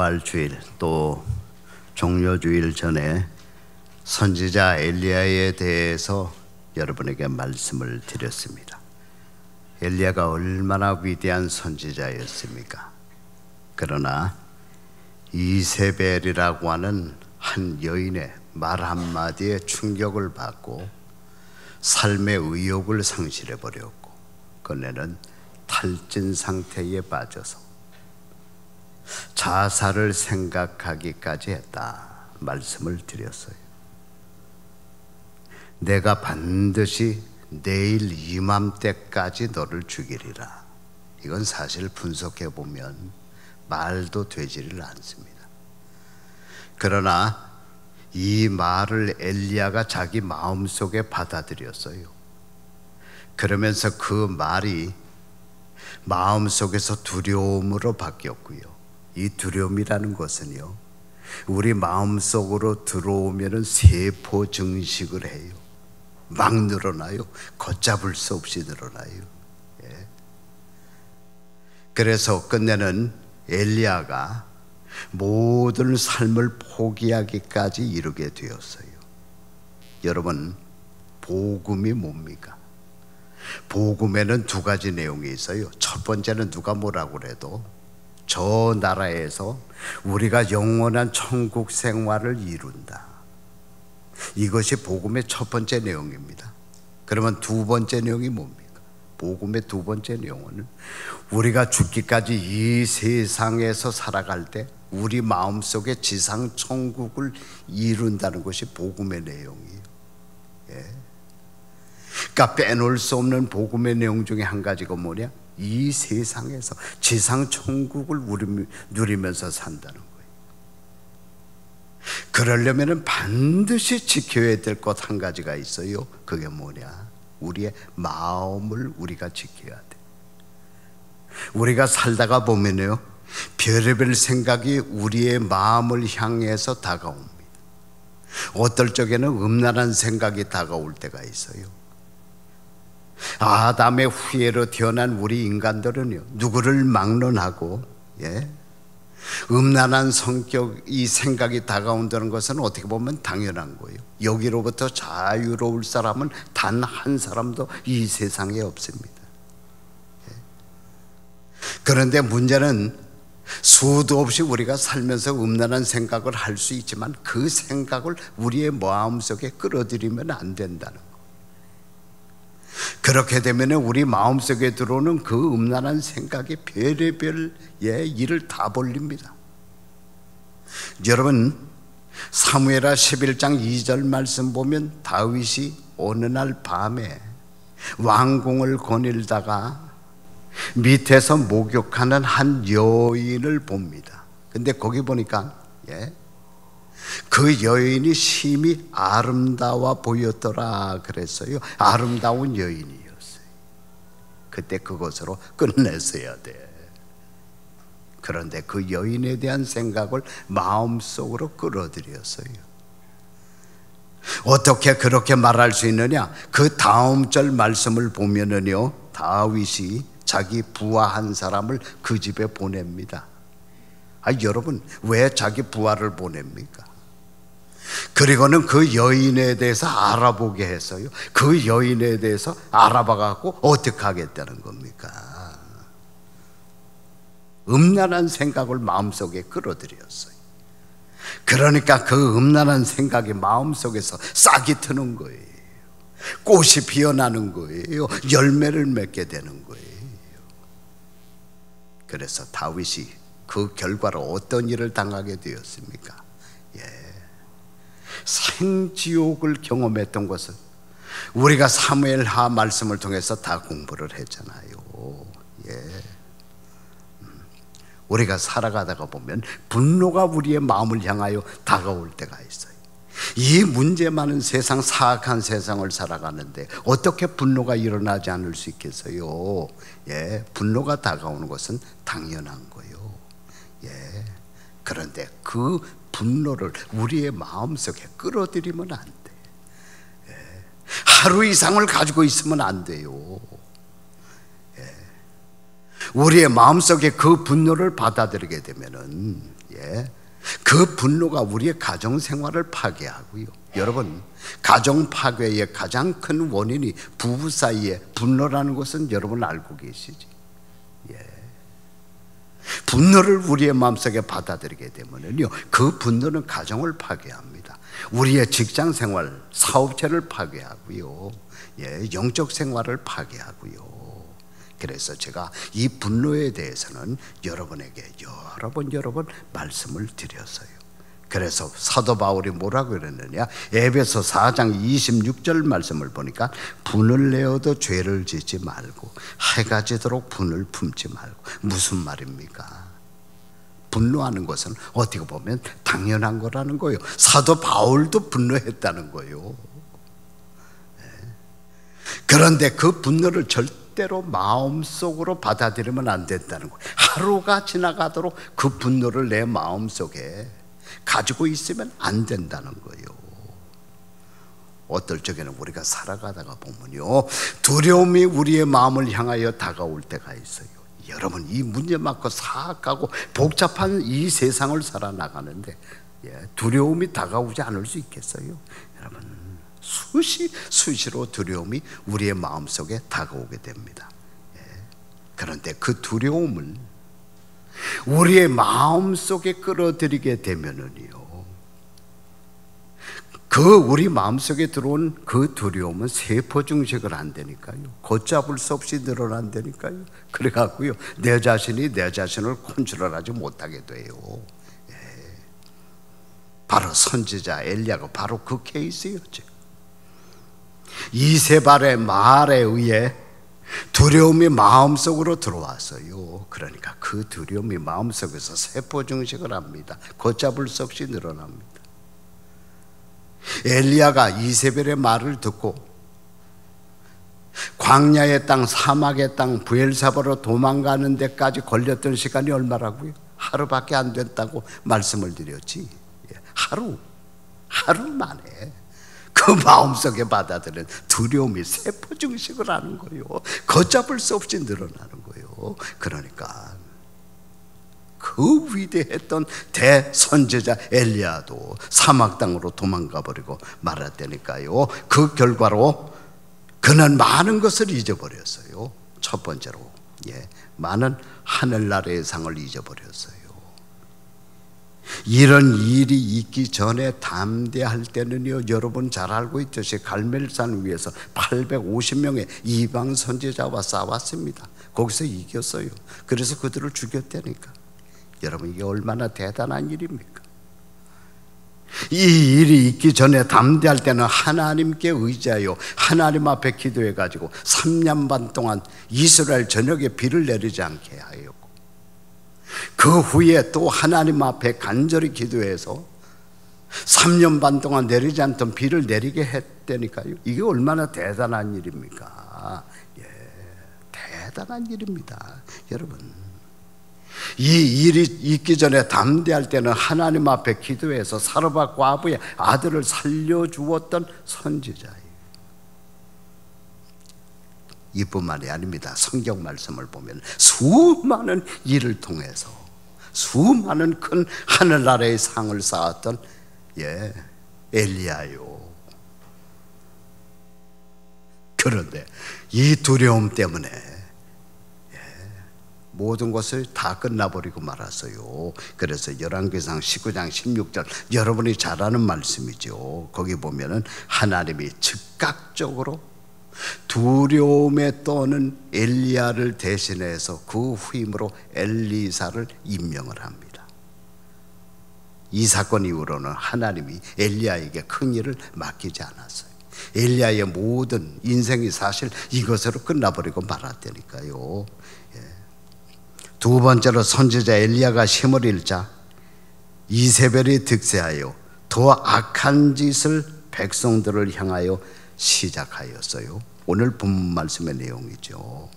부활주일 또 종료주일 전에 선지자 엘리야에 대해서 여러분에게 말씀을 드렸습니다. 엘리야가 얼마나 위대한 선지자였습니까? 그러나 이세벨이라고 하는 한 여인의 말 한마디에 충격을 받고 삶의 의욕을 상실해버렸고 그네는 탈진 상태에 빠져서 자살을 생각하기까지 했다 말씀을 드렸어요. 내가 반드시 내일 이맘때까지 너를 죽이리라. 이건 사실 분석해 보면 말도 되지를 않습니다. 그러나 이 말을 엘리야가 자기 마음속에 받아들였어요. 그러면서 그 말이 마음속에서 두려움으로 바뀌었고요. 이 두려움이라는 것은요, 우리 마음속으로 들어오면은 세포 증식을 해요. 막 늘어나요. 걷잡을 수 없이 늘어나요. 예. 그래서 끝내는 엘리야가 모든 삶을 포기하기까지 이르게 되었어요. 여러분, 복음이 뭡니까? 복음에는 두 가지 내용이 있어요. 첫 번째는 누가 뭐라고 그래도 저 나라에서 우리가 영원한 천국 생활을 이룬다. 이것이 복음의 첫 번째 내용입니다. 그러면 두 번째 내용이 뭡니까? 복음의 두 번째 내용은 우리가 죽기까지 이 세상에서 살아갈 때 우리 마음속에 지상 천국을 이룬다는 것이 복음의 내용이에요. 예. 그러니까 빼놓을 수 없는 복음의 내용 중에 한 가지가 뭐냐? 이 세상에서 지상 천국을 누리면서 산다는 거예요. 그러려면 반드시 지켜야 될 것 한 가지가 있어요. 그게 뭐냐? 우리의 마음을 우리가 지켜야 돼. 우리가 살다가 보면요, 별의별 생각이 우리의 마음을 향해서 다가옵니다. 어떨 적에는 음란한 생각이 다가올 때가 있어요. 아담의 후예로 태어난 우리 인간들은요, 누구를 막론하고 음란한 성격, 이 생각이 다가온다는 것은 어떻게 보면 당연한 거예요. 여기로부터 자유로울 사람은 단 한 사람도 이 세상에 없습니다. 그런데 문제는 수도 없이 우리가 살면서 음란한 생각을 할 수 있지만 그 생각을 우리의 마음속에 끌어들이면 안 된다는 거예요. 그렇게 되면 우리 마음속에 들어오는 그 음란한 생각이 별의별 일을 다 벌립니다. 여러분, 사무엘하 11장 2절 말씀 보면 다윗이 어느 날 밤에 왕궁을 거닐다가 밑에서 목욕하는 한 여인을 봅니다. 근데 거기 보니까 그 여인이 심히 아름다워 보였더라 그랬어요. 아름다운 여인이었어요. 그때 그것으로 끝냈어야 돼. 그런데 그 여인에 대한 생각을 마음속으로 끌어들였어요. 어떻게 그렇게 말할 수 있느냐? 그 다음 절 말씀을 보면은요, 다윗이 자기 부하 한 사람을 그 집에 보냅니다. 여러분, 왜 자기 부하를 보냅니까? 그리고는 그 여인에 대해서 알아보게 했어요. 그 여인에 대해서 알아봐 갖고 어떻게 하겠다는 겁니까? 음란한 생각을 마음속에 끌어들였어요. 그러니까 그 음란한 생각이 마음속에서 싹이 트는 거예요. 꽃이 피어나는 거예요. 열매를 맺게 되는 거예요. 그래서 다윗이 그 결과로 어떤 일을 당하게 되었습니까? 생지옥을 경험했던 것을 우리가 사무엘하 말씀을 통해서 다 공부를 했잖아요. 우리가 살아가다가 보면 분노가 우리의 마음을 향하여 다가올 때가 있어요. 이 문제 많은 세상, 사악한 세상을 살아가는데 어떻게 분노가 일어나지 않을 수 있겠어요? 분노가 다가오는 것은 당연한 거예요. 그런데 그 분노를 우리의 마음속에 끌어들이면 안 돼. 하루 이상을 가지고 있으면 안 돼요. 우리의 마음속에 그 분노를 받아들이게 되면은, 그 분노가 우리의 가정 생활을 파괴하고요. 여러분, 가정 파괴의 가장 큰 원인이 부부 사이의 분노라는 것은 여러분 알고 계시지? 분노를 우리의 마음속에 받아들이게 되면은요, 그 분노는 가정을 파괴합니다. 우리의 직장 생활, 사업체를 파괴하고요, 영적 생활을 파괴하고요. 그래서 제가 이 분노에 대해서는 여러분에게 여러 번 말씀을 드렸어요. 그래서 사도 바울이 뭐라고 그랬느냐, 에베소 4장 26절 말씀을 보니까 분을 내어도 죄를 짓지 말고 해가 지도록 분을 품지 말고. 무슨 말입니까? 분노하는 것은 어떻게 보면 당연한 거라는 거예요. 사도 바울도 분노했다는 거예요. 그런데 그 분노를 절대로 마음속으로 받아들이면 안 된다는 거예요. 하루가 지나가도록 그 분노를 내 마음속에 가지고 있으면 안 된다는 거예요. 어떨 적에는 우리가 살아가다가 보면요, 두려움이 우리의 마음을 향하여 다가올 때가 있어요. 여러분, 이 문제 많고 사악하고 복잡한 이 세상을 살아나가는데 두려움이 다가오지 않을 수 있겠어요? 여러분, 수시로 두려움이 우리의 마음속에 다가오게 됩니다. 그런데 그 두려움을 우리의 마음속에 끌어들이게 되면은요, 우리 마음속에 들어온 그 두려움은 세포 증식을 한다니까요. 걷잡을 수 없이 늘어난다니까요. 그래갖고요, 내 자신이 내 자신을 컨트롤하지 못하게 돼요. 바로 선지자 엘리야가 바로 그 케이스였죠. 이세벨의 말에 의해 두려움이 마음속으로 들어왔어요. 그러니까 그 두려움이 마음속에서 세포 증식을 합니다. 걷잡을 수 없이 늘어납니다. 엘리야가 이세벨의 말을 듣고 광야의 땅, 사막의 땅, 브엘사바로 도망가는 데까지 걸렸던 시간이 얼마라고요? 하루밖에 안 됐다고 말씀을 드렸지. 하루 만에 그 마음속에 받아들인 두려움이 세포 증식을 하는 거예요. 걷잡을 수 없이 늘어나는 거예요. 그러니까 그 위대했던 대선지자 엘리야도 사막 땅으로 도망가 버리고 말았다니까요. 그 결과로 그는 많은 것을 잊어버렸어요. 첫 번째로 많은 하늘나라의 상을 잊어버렸어요. 이런 일이 있기 전에 담대할 때는요, 여러분 잘 알고 있듯이 갈멜산 위에서 850명의 이방 선지자와 싸웠습니다. 거기서 이겼어요. 그래서 그들을 죽였다니까. 여러분, 이게 얼마나 대단한 일입니까? 이 일이 있기 전에 담대할 때는 하나님께 의지하여 하나님 앞에 기도해 가지고 3년 반 동안 이스라엘 전역에 비를 내리지 않게 하였고, 그 후에 또 하나님 앞에 간절히 기도해서 3년 반 동안 내리지 않던 비를 내리게 했다니까요. 이게 얼마나 대단한 일입니까? 대단한 일입니다. 여러분, 이 일이 있기 전에 담대할 때는 하나님 앞에 기도해서 사르밧 과부의 아들을 살려주었던 선지자예요. 이뿐만이 아닙니다. 성경 말씀을 보면 수많은 일을 통해서 수많은 큰 하늘나라의 상을 쌓았던 엘리야요. 그런데 이 두려움 때문에 모든 것을 다 끝나버리고 말았어요. 그래서 열왕기상 19장 16절, 여러분이 잘 아는 말씀이죠. 거기 보면은 하나님이 즉각적으로 두려움에 떠는 엘리야를 대신해서 그 후임으로 엘리사를 임명을 합니다. 이 사건 이후로는 하나님이 엘리야에게 큰 일을 맡기지 않았어요. 엘리야의 모든 인생이 사실 이것으로 끝나버리고 말았다니까요. 두 번째로 선지자 엘리야가 힘을 잃자 이세벨이 득세하여 더 악한 짓을 백성들을 향하여 시작하였어요. 오늘 본문 말씀의 내용이죠.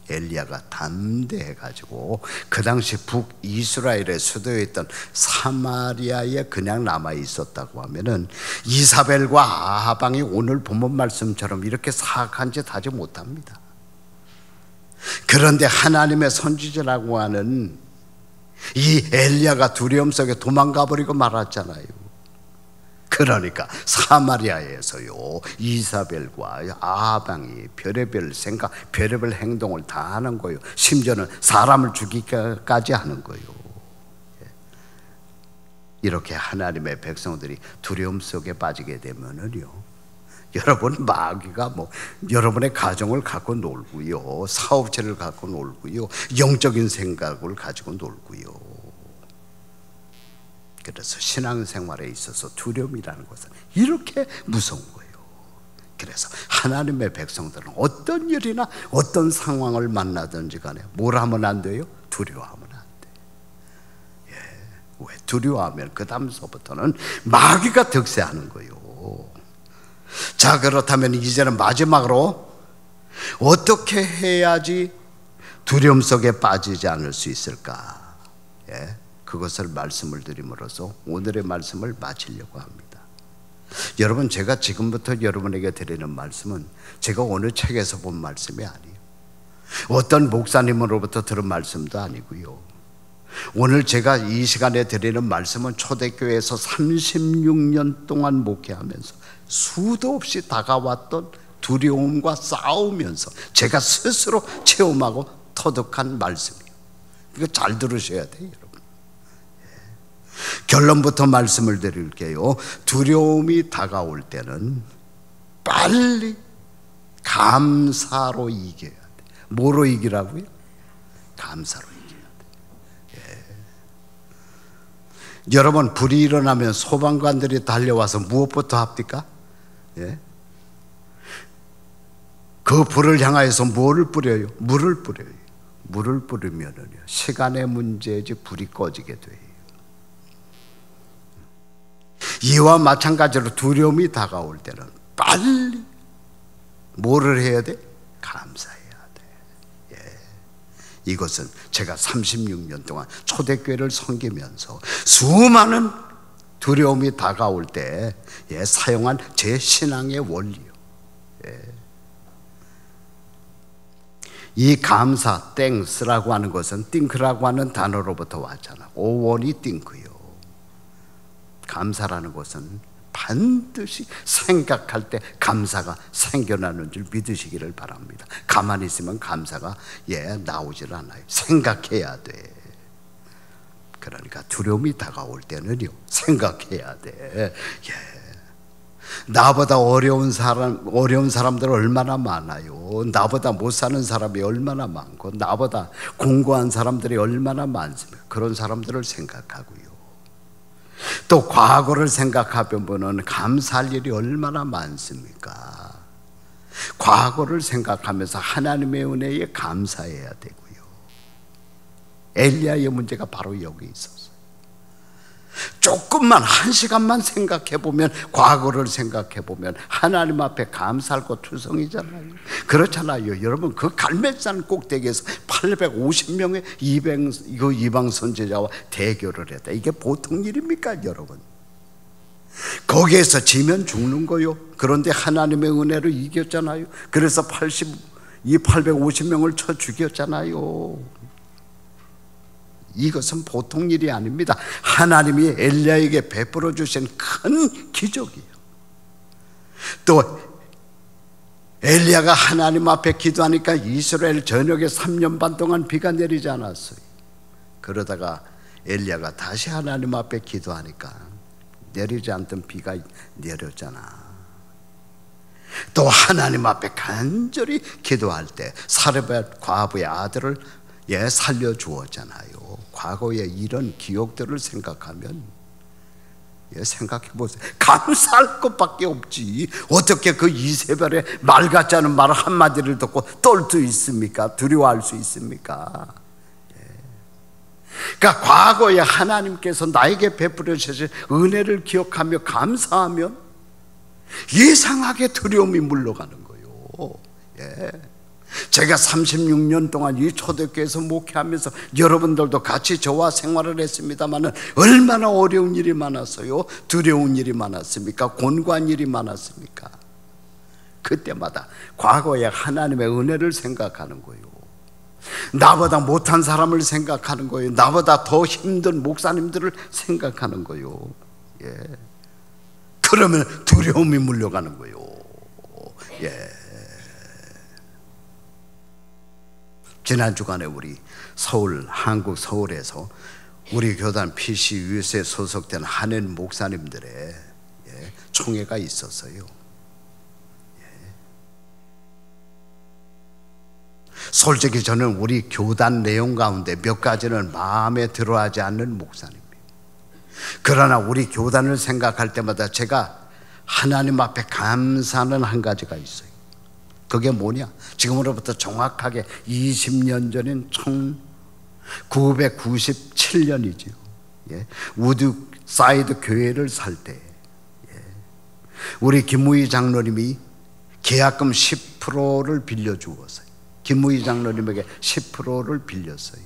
엘리야가 담대해가지고 그 당시 북이스라엘의 수도였던 사마리아에 그냥 남아 있었다고 하면은 이사벨과 아하방이 오늘 본문 말씀처럼 이렇게 사악한 짓 하지 못합니다. 그런데 하나님의 선지자라고 하는 이 엘리야가 두려움 속에 도망가 버리고 말았잖아요. 그러니까 사마리아에서요 이사벨과 아합이 별의별 생각, 별의별 행동을 다 하는 거예요. 심지어는 사람을 죽이기까지 하는 거예요. 이렇게 하나님의 백성들이 두려움 속에 빠지게 되면은요, 여러분 마귀가 여러분의 가정을 갖고 놀고요, 사업체를 갖고 놀고요, 영적인 생각을 가지고 놀고요. 그래서 신앙생활에 있어서 두려움이라는 것은 이렇게 무서운 거예요. 그래서 하나님의 백성들은 어떤 일이나 어떤 상황을 만나든지 간에 뭘 하면 안 돼요? 두려워하면 안 돼요. 왜? 두려워하면 그 다음서부터는 마귀가 득세하는 거예요. 자, 그렇다면 이제는 마지막으로 어떻게 해야지 두려움 속에 빠지지 않을 수 있을까? 그것을 말씀을 드림으로써 오늘의 말씀을 마치려고 합니다. 여러분, 제가 지금부터 여러분에게 드리는 말씀은 제가 어느 책에서 본 말씀이 아니에요. 어떤 목사님으로부터 들은 말씀도 아니고요. 오늘 제가 이 시간에 드리는 말씀은 초대교회에서 36년 동안 목회하면서 수도 없이 다가왔던 두려움과 싸우면서 제가 스스로 체험하고 터득한 말씀이에요. 이거 잘 들으셔야 돼요, 여러분. 결론부터 말씀을 드릴게요. 두려움이 다가올 때는 빨리 감사로 이겨야 돼. 뭐로 이기라고요? 감사로 이겨야 돼. 여러분, 불이 일어나면 소방관들이 달려와서 무엇부터 합니까? 그 불을 향하여서 뭐를 뿌려요? 물을 뿌려요. 물을 뿌리면은요, 시간의 문제지 불이 꺼지게 돼요. 이와 마찬가지로 두려움이 다가올 때는 빨리 뭐를 해야 돼? 감사해야 돼. 이것은 제가 36년 동안 초대교회를 섬기면서 수많은 두려움이 다가올 때 사용한 제 신앙의 원리요. 이 감사, 땡스라고 하는 것은 띵크라고 하는 단어로부터 왔잖아. 오원이 띵크요. 감사라는 것은 반드시 생각할 때 감사가 생겨나는 줄 믿으시기를 바랍니다. 가만히 있으면 감사가 나오질 않아요. 생각해야 돼. 그러니까 두려움이 다가올 때는요, 생각해야 돼. 나보다 어려운 사람들 얼마나 많아요. 나보다 못 사는 사람이 얼마나 많고, 나보다 공고한 사람들이 얼마나 많습니까? 그런 사람들을 생각하고요. 또 과거를 생각하면 감사할 일이 얼마나 많습니까? 과거를 생각하면서 하나님의 은혜에 감사해야 되고요. 엘리야의 문제가 바로 여기 있었어요. 조금만, 한 시간만 생각해보면, 과거를 생각해보면 하나님 앞에 감사할 것 투성이잖아요. 그렇잖아요. 여러분, 그 갈멜산 꼭대기에서 850명의 이방 선지자와 대결을 했다. 이게 보통 일입니까, 여러분? 거기에서 지면 죽는 거요. 그런데 하나님의 은혜로 이겼잖아요. 그래서 850명을 쳐 죽였잖아요. 이것은 보통 일이 아닙니다. 하나님이 엘리야에게 베풀어 주신 큰 기적이에요. 또 엘리야가 하나님 앞에 기도하니까 이스라엘 전역에 3년 반 동안 비가 내리지 않았어요. 그러다가 엘리야가 다시 하나님 앞에 기도하니까 내리지 않던 비가 내렸잖아. 또 하나님 앞에 간절히 기도할 때 사르밧 과부의 아들을 살려주었잖아요. 과거의 이런 기억들을 생각하면 생각해 보세요. 감사할 것밖에 없지. 어떻게 그 이세벨의 말 같지 않은 말 한마디를 듣고 떨 수 있습니까? 두려워할 수 있습니까? 그러니까 과거에 하나님께서 나에게 베풀어 주신 은혜를 기억하며 감사하면 이상하게 두려움이 물러가는 거예요. 제가 36년 동안 이 초대교회에서 목회하면서 여러분들도 같이 저와 생활을 했습니다만 얼마나 어려운 일이 많았어요. 두려운 일이 많았습니까? 곤고한 일이 많았습니까? 그때마다 과거의 하나님의 은혜를 생각하는 거예요. 나보다 못한 사람을 생각하는 거예요. 나보다 더 힘든 목사님들을 생각하는 거예요. 예. 그러면 두려움이 물려가는 거예요. 예. 지난 주간에 우리 한국 서울에서 우리 교단 PCUS에 소속된 한인 목사님들의 총회가 있었어요. 솔직히 저는 우리 교단 내용 가운데 몇 가지는 마음에 들어하지 않는 목사님이에요. 그러나 우리 교단을 생각할 때마다 제가 하나님 앞에 감사하는 한 가지가 있어요. 그게 뭐냐? 지금으로부터 정확하게 20년 전인 1997년이죠. 우드사이드 교회를 살 때 우리 김무희 장로님이 계약금 10%를 빌려주었어요. 김무희 장로님에게 10%를 빌렸어요.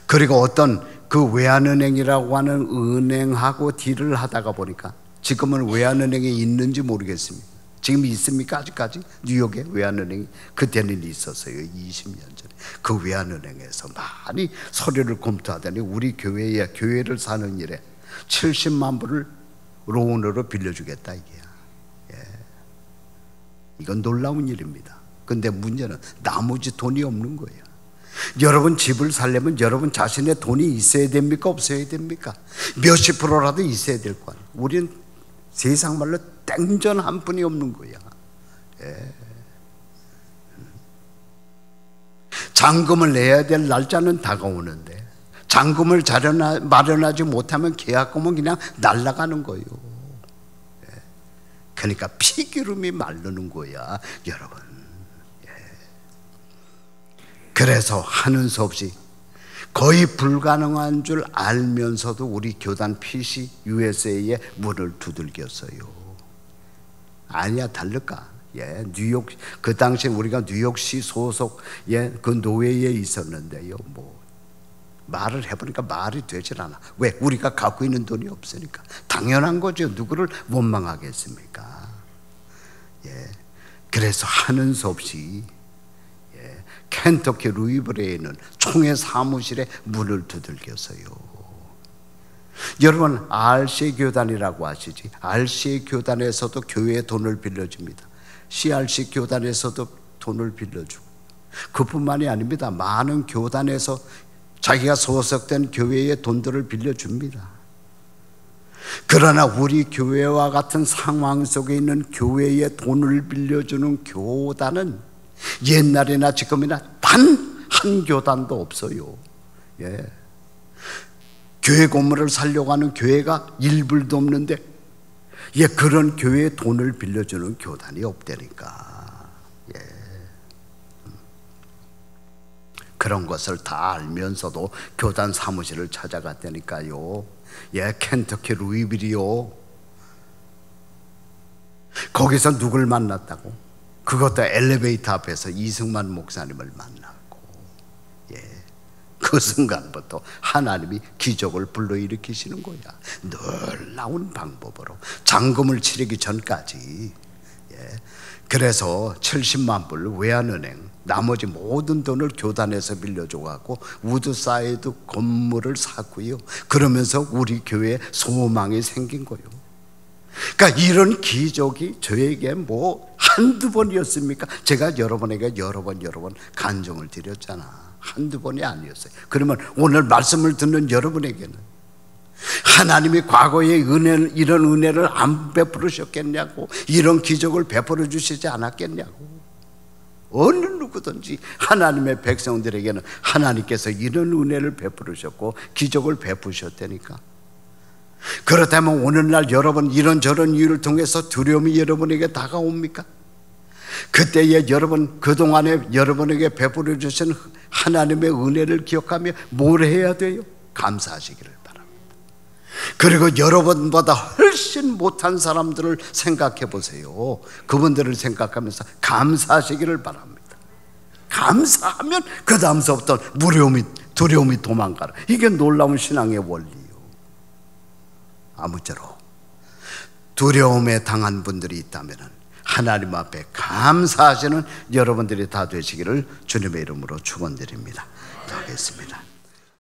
그리고 어떤 그 외환은행이라고 하는 은행하고 딜을 하다가 보니까 지금은 외환은행에 있는지 모르겠습니다. 지금 있습니까? 아직까지? 뉴욕에 외환은행이 그때는 있었어요. 20년 전에. 그 외환은행에서 많이 서류를 검토하더니 우리 교회를 사는 일에 70만 불을 론으로 빌려주겠다 이게야. 이건 놀라운 일입니다. 근데 문제는 나머지 돈이 없는 거예요. 여러분 집을 살려면 여러분 자신의 돈이 있어야 됩니까? 없어야 됩니까? 몇십 프로라도 있어야 될 거 아니에요. 우리는 세상 말로 땡전 한 푼이 없는 거야. 잔금을 내야 될 날짜는 다가오는데 잔금을 마련하지 못하면 계약금은 그냥 날아가는 거예요. 그러니까 피기름이 마르는 거야, 여러분. 그래서 하는 수 없이 거의 불가능한 줄 알면서도 우리 교단 PCUSA의 문을 두들겼어요. 아니야, 다를까? 뉴욕, 그 당시에 우리가 뉴욕시 소속 그 노회에 있었는데요. 말을 해보니까 말이 되질 않아. 왜? 우리가 갖고 있는 돈이 없으니까. 당연한 거죠. 누구를 원망하겠습니까? 그래서 하는 수 없이 켄터키 루이브리에 있는 총회 사무실에 문을 두들겼어요. 여러분 RCA 교단이라고 아시지? RCA 교단에서도 교회에 돈을 빌려줍니다. CRC 교단에서도 돈을 빌려주고, 그뿐만이 아닙니다. 많은 교단에서 자기가 소속된 교회에 돈들을 빌려줍니다. 그러나 우리 교회와 같은 상황 속에 있는 교회에 돈을 빌려주는 교단은 옛날이나 지금이나 단 한 교단도 없어요. 교회 건물을 살려고 하는 교회가 일불도 없는데 그런 교회에 돈을 빌려주는 교단이 없다니까. 그런 것을 다 알면서도 교단 사무실을 찾아갔다니까요. 켄터키 루이빌이요. 거기서 누굴 만났다고? 그것도 엘리베이터 앞에서 이승만 목사님을 만났고, 그 순간부터 하나님이 기적을 불러일으키시는 거야. 놀라운 방법으로 잔금을 치르기 전까지. 그래서 70만 불 외환은행, 나머지 모든 돈을 교단에서 빌려줘갖고 우드사이드 건물을 샀고요. 그러면서 우리 교회에 소망이 생긴 거예요. 그러니까 이런 기적이 저에게 한두 번이었습니까? 제가 여러분에게 여러 번 간증을 드렸잖아. 한두 번이 아니었어요. 그러면 오늘 말씀을 듣는 여러분에게는 하나님이 과거에 이런 은혜를 안 베풀으셨겠냐고, 이런 기적을 베풀어 주시지 않았겠냐고. 어느 누구든지 하나님의 백성들에게는 하나님께서 이런 은혜를 베풀으셨고 기적을 베푸셨다니까. 그렇다면 오늘날 여러분 이런저런 이유를 통해서 두려움이 여러분에게 다가옵니까? 그때에 여러분, 그동안에 여러분에게 베풀어 주신 하나님의 은혜를 기억하며 뭘 해야 돼요? 감사하시기를 바랍니다. 그리고 여러분보다 훨씬 못한 사람들을 생각해 보세요. 그분들을 생각하면서 감사하시기를 바랍니다. 감사하면 그 다음서부터 두려움이 도망가라. 이게 놀라운 신앙의 원리예요. 아무쪼록 두려움에 당한 분들이 있다면 하나님 앞에 감사하시는 여러분들이 다 되시기를 주님의 이름으로 축원드립니다. 기도하겠습니다.